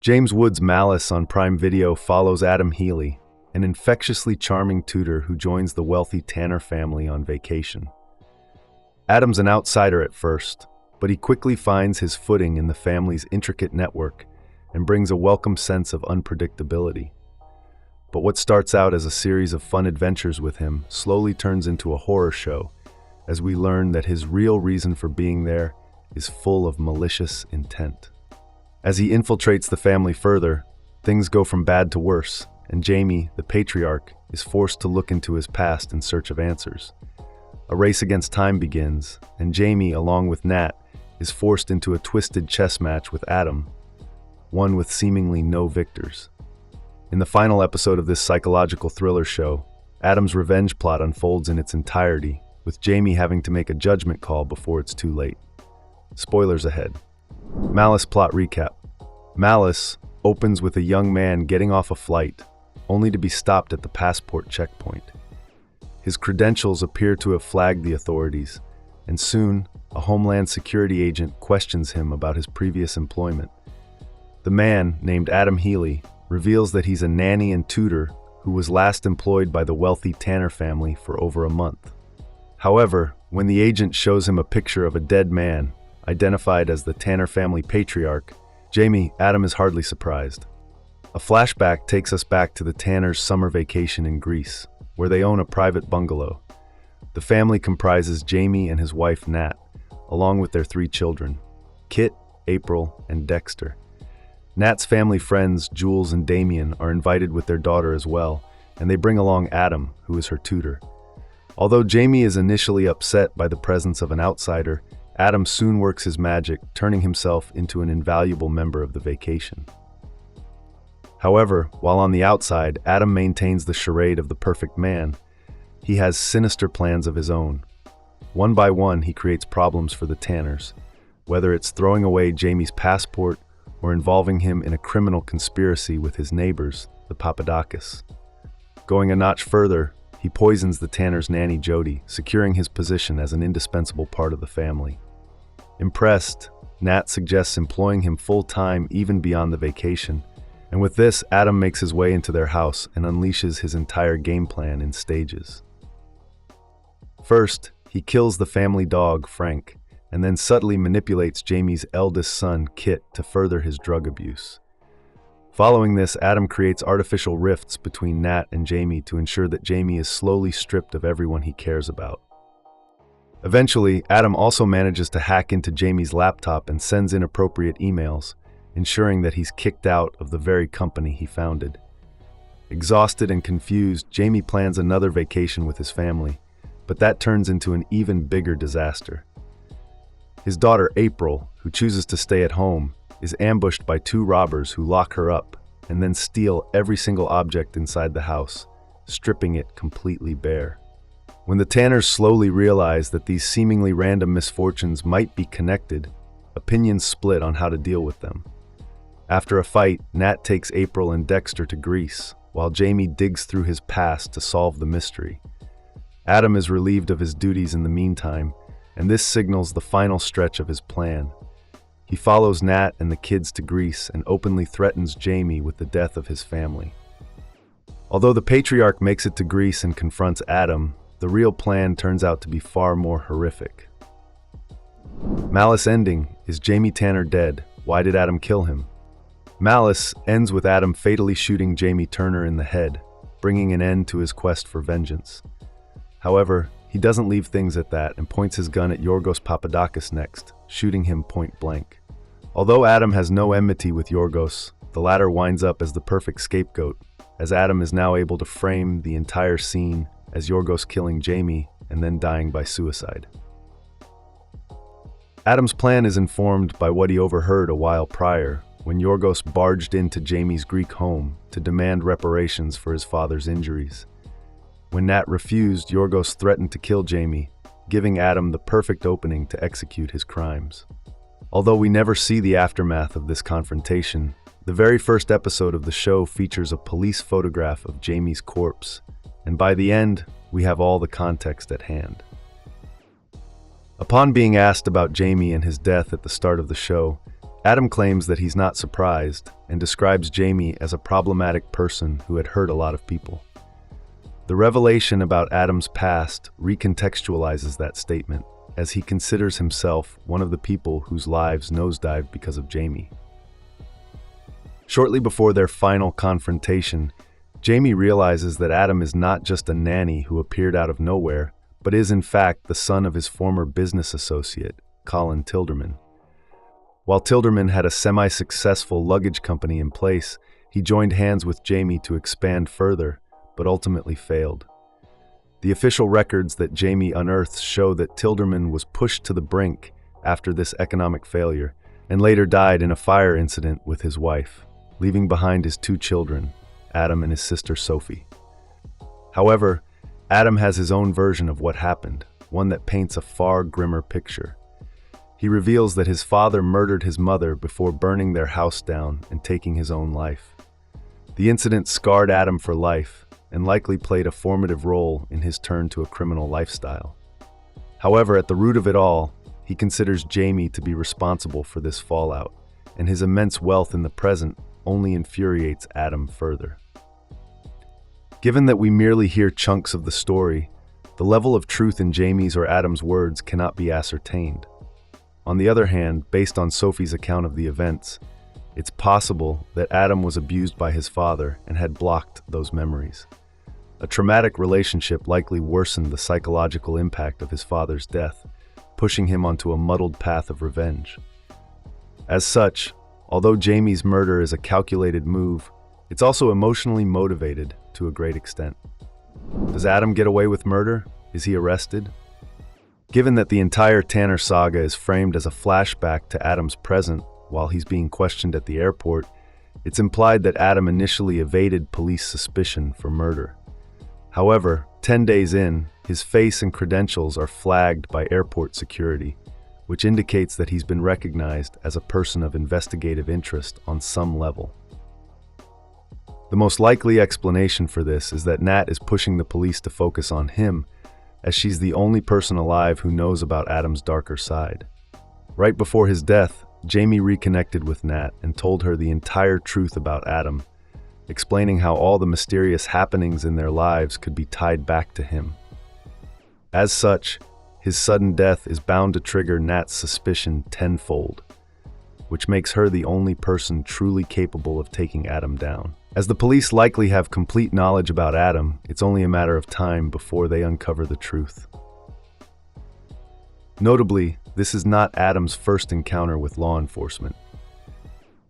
James Wood's Malice on Prime Video follows Adam Healy, an infectiously charming tutor who joins the wealthy Tanner family on vacation. Adam's an outsider at first, but he quickly finds his footing in the family's intricate network and brings a welcome sense of unpredictability. But what starts out as a series of fun adventures with him slowly turns into a horror show as we learn that his real reason for being there is full of malicious intent. As he infiltrates the family further, things go from bad to worse, and Jaime, the patriarch, is forced to look into his past in search of answers. A race against time begins, and Jaime, along with Nat, is forced into a twisted chess match with Adam, one with seemingly no victors. In the final episode of this psychological thriller show, Adam's revenge plot unfolds in its entirety, with Jaime having to make a judgment call before it's too late. Spoilers ahead. Malice plot recap. Malice opens with a young man getting off a flight, only to be stopped at the passport checkpoint. His credentials appear to have flagged the authorities, and soon, a Homeland Security agent questions him about his previous employment. The man, named Adam Healy, reveals that he's a nanny and tutor who was last employed by the wealthy Tanner family for over a month. However, when the agent shows him a picture of a dead man, identified as the Tanner family patriarch, Adam is hardly surprised. A flashback takes us back to the Tanners' summer vacation in Greece, where they own a private bungalow. The family comprises Jaime and his wife Nat, along with their 3 children, Kit, April, and Dexter. Nat's family friends, Jules and Damian, are invited with their daughter as well, and they bring along Adam, who is her tutor. Although Jaime is initially upset by the presence of an outsider, Adam soon works his magic, turning himself into an invaluable member of the vacation. However, while on the outside, Adam maintains the charade of the perfect man. He has sinister plans of his own. One by one, he creates problems for the Tanners, whether it's throwing away Jaime's passport or involving him in a criminal conspiracy with his neighbors, the Papadakis. Going a notch further, he poisons the Tanners' nanny Jody, securing his position as an indispensable part of the family. Impressed, Nat suggests employing him full-time even beyond the vacation, and with this, Adam makes his way into their house and unleashes his entire game plan in stages. First, he kills the family dog, Frank, and then subtly manipulates Jaime's eldest son, Kit, to further his drug abuse. Following this, Adam creates artificial rifts between Nat and Jaime to ensure that Jaime is slowly stripped of everyone he cares about. Eventually, Adam also manages to hack into Jaime's laptop and sends inappropriate emails, ensuring that he's kicked out of the very company he founded. Exhausted and confused, Jaime plans another vacation with his family, but that turns into an even bigger disaster. His daughter, April, who chooses to stay at home, is ambushed by 2 robbers who lock her up and then steal every single object inside the house, stripping it completely bare. When the Tanners slowly realize that these seemingly random misfortunes might be connected, opinions split on how to deal with them. After a fight, Nat takes April and Dexter to Greece, while Jaime digs through his past to solve the mystery. Adam is relieved of his duties in the meantime, and this signals the final stretch of his plan. He follows Nat and the kids to Greece and openly threatens Jaime with the death of his family. Although the patriarch makes it to Greece and confronts Adam, the real plan turns out to be far more horrific. Malice ending: is Jaime Tanner dead? Why did Adam kill him? Malice ends with Adam fatally shooting Jaime Tanner in the head, bringing an end to his quest for vengeance. However, he doesn't leave things at that and points his gun at Yorgos Papadakis next, shooting him point blank. Although Adam has no enmity with Yorgos, the latter winds up as the perfect scapegoat, as Adam is now able to frame the entire scene as Yorgos killing Jaime and then dying by suicide. Adam's plan is informed by what he overheard a while prior, when Yorgos barged into Jaime's Greek home to demand reparations for his father's injuries. When Nat refused, Yorgos threatened to kill Jaime, giving Adam the perfect opening to execute his crimes. Although we never see the aftermath of this confrontation, the very first episode of the show features a police photograph of Jaime's corpse, and by the end, we have all the context at hand. Upon being asked about Jaime and his death at the start of the show, Adam claims that he's not surprised and describes Jaime as a problematic person who had hurt a lot of people. The revelation about Adam's past recontextualizes that statement, as he considers himself one of the people whose lives nosedived because of Jaime. Shortly before their final confrontation, Jaime realizes that Adam is not just a nanny who appeared out of nowhere, but is in fact the son of his former business associate, Colin Tilderman. While Tilderman had a semi-successful luggage company in place, he joined hands with Jaime to expand further, but ultimately failed. The official records that Jaime unearths show that Tilderman was pushed to the brink after this economic failure and later died in a fire incident with his wife, leaving behind his 2 children, Adam and his sister Sophie. However, Adam has his own version of what happened, one that paints a far grimmer picture. He reveals that his father murdered his mother before burning their house down and taking his own life. The incident scarred Adam for life and likely played a formative role in his turn to a criminal lifestyle. However, at the root of it all, he considers Jaime to be responsible for this fallout, and his immense wealth in the present only infuriates Adam further. Given that we merely hear chunks of the story, the level of truth in Jaime's or Adam's words cannot be ascertained. On the other hand, based on Sophie's account of the events, it's possible that Adam was abused by his father and had blocked those memories. A traumatic relationship likely worsened the psychological impact of his father's death, pushing him onto a muddled path of revenge. As such, although Jaime's murder is a calculated move, it's also emotionally motivated to a great extent. Does Adam get away with murder? Is he arrested? Given that the entire Tanner saga is framed as a flashback to Adam's present while he's being questioned at the airport, it's implied that Adam initially evaded police suspicion for murder. However, 10 days in, his face and credentials are flagged by airport security, which indicates that he's been recognized as a person of investigative interest on some level. The most likely explanation for this is that Nat is pushing the police to focus on him, as she's the only person alive who knows about Adam's darker side. Right before his death, Jaime reconnected with Nat and told her the entire truth about Adam, explaining how all the mysterious happenings in their lives could be tied back to him. As such, his sudden death is bound to trigger Nat's suspicion tenfold, which makes her the only person truly capable of taking Adam down. As the police likely have complete knowledge about Adam, it's only a matter of time before they uncover the truth. Notably, this is not Adam's first encounter with law enforcement.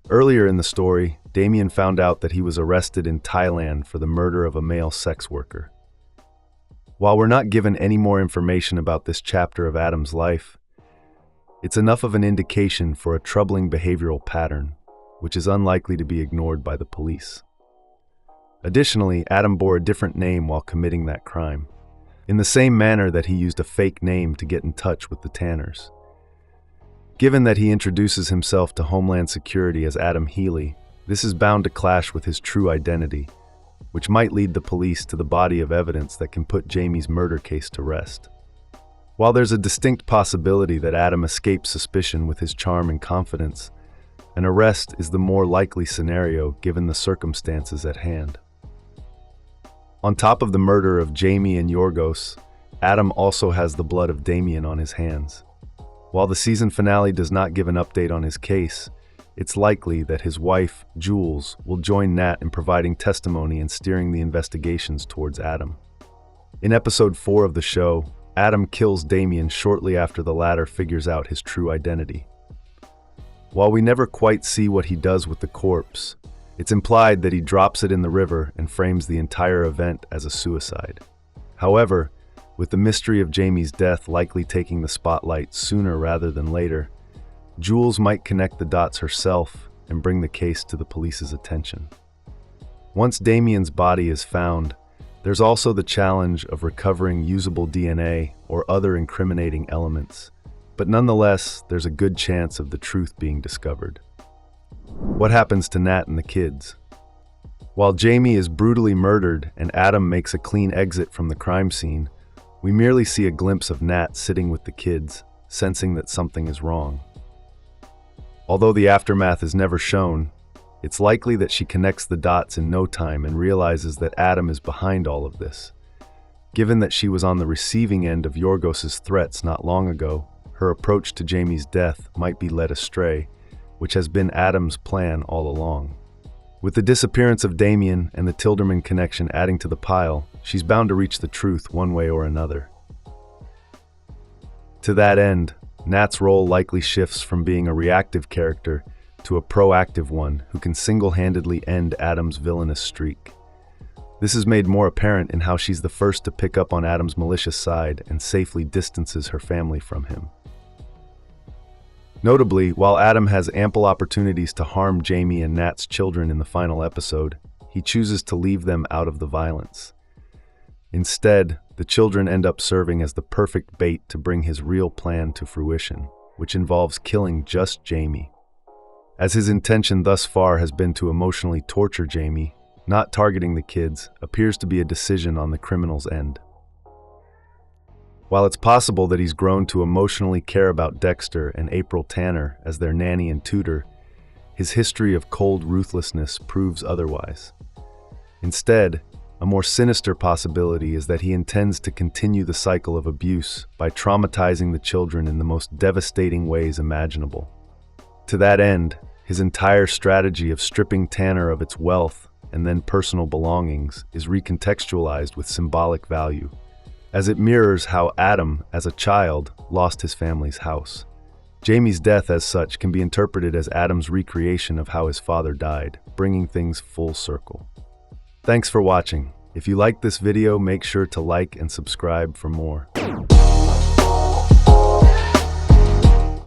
Earlier in the story, Damian found out that he was arrested in Thailand for the murder of a male sex worker. While we're not given any more information about this chapter of Adam's life, it's enough of an indication for a troubling behavioral pattern, which is unlikely to be ignored by the police. Additionally, Adam bore a different name while committing that crime, in the same manner that he used a fake name to get in touch with the Tanners. Given that he introduces himself to Homeland Security as Adam Healy, this is bound to clash with his true identity, which might lead the police to the body of evidence that can put Jaime's murder case to rest. While there's a distinct possibility that Adam escaped suspicion with his charm and confidence, an arrest is the more likely scenario given the circumstances at hand. On top of the murder of Jaime and Yorgos, Adam also has the blood of Damian on his hands. While the season finale does not give an update on his case, it's likely that his wife, Jules, will join Nat in providing testimony and steering the investigations towards Adam. In episode 4 of the show, Adam kills Damian shortly after the latter figures out his true identity. While we never quite see what he does with the corpse, it's implied that he drops it in the river and frames the entire event as a suicide. However, with the mystery of Jaime's death likely taking the spotlight sooner rather than later, Jules might connect the dots herself and bring the case to the police's attention. Once Damian's body is found, there's also the challenge of recovering usable DNA or other incriminating elements, but nonetheless, there's a good chance of the truth being discovered. What happens to Nat and the kids? While Jaime is brutally murdered and Adam makes a clean exit from the crime scene, we merely see a glimpse of Nat sitting with the kids, sensing that something is wrong. Although the aftermath is never shown, it's likely that she connects the dots in no time and realizes that Adam is behind all of this. Given that she was on the receiving end of Yorgos' threats not long ago, her approach to Jaime's death might be led astray, which has been Adam's plan all along. With the disappearance of Damian and the Tilderman connection adding to the pile, she's bound to reach the truth one way or another. To that end, Nat's role likely shifts from being a reactive character to a proactive one who can single-handedly end Adam's villainous streak. This is made more apparent in how she's the first to pick up on Adam's malicious side and safely distances her family from him. Notably, while Adam has ample opportunities to harm Jaime and Nat's children in the final episode, he chooses to leave them out of the violence. Instead, the children end up serving as the perfect bait to bring his real plan to fruition, which involves killing just Jaime. As his intention thus far has been to emotionally torture Jaime, not targeting the kids appears to be a decision on the criminal's end. While it's possible that he's grown to emotionally care about Dexter and April Tanner as their nanny and tutor, his history of cold ruthlessness proves otherwise. Instead, a more sinister possibility is that he intends to continue the cycle of abuse by traumatizing the children in the most devastating ways imaginable. To that end, his entire strategy of stripping Tanner of its wealth and then personal belongings is recontextualized with symbolic value, as it mirrors how Adam, as a child, lost his family's house. Jaime's death as such can be interpreted as Adam's recreation of how his father died, bringing things full circle. Thanks for watching. If you liked this video, make sure to like and subscribe for more.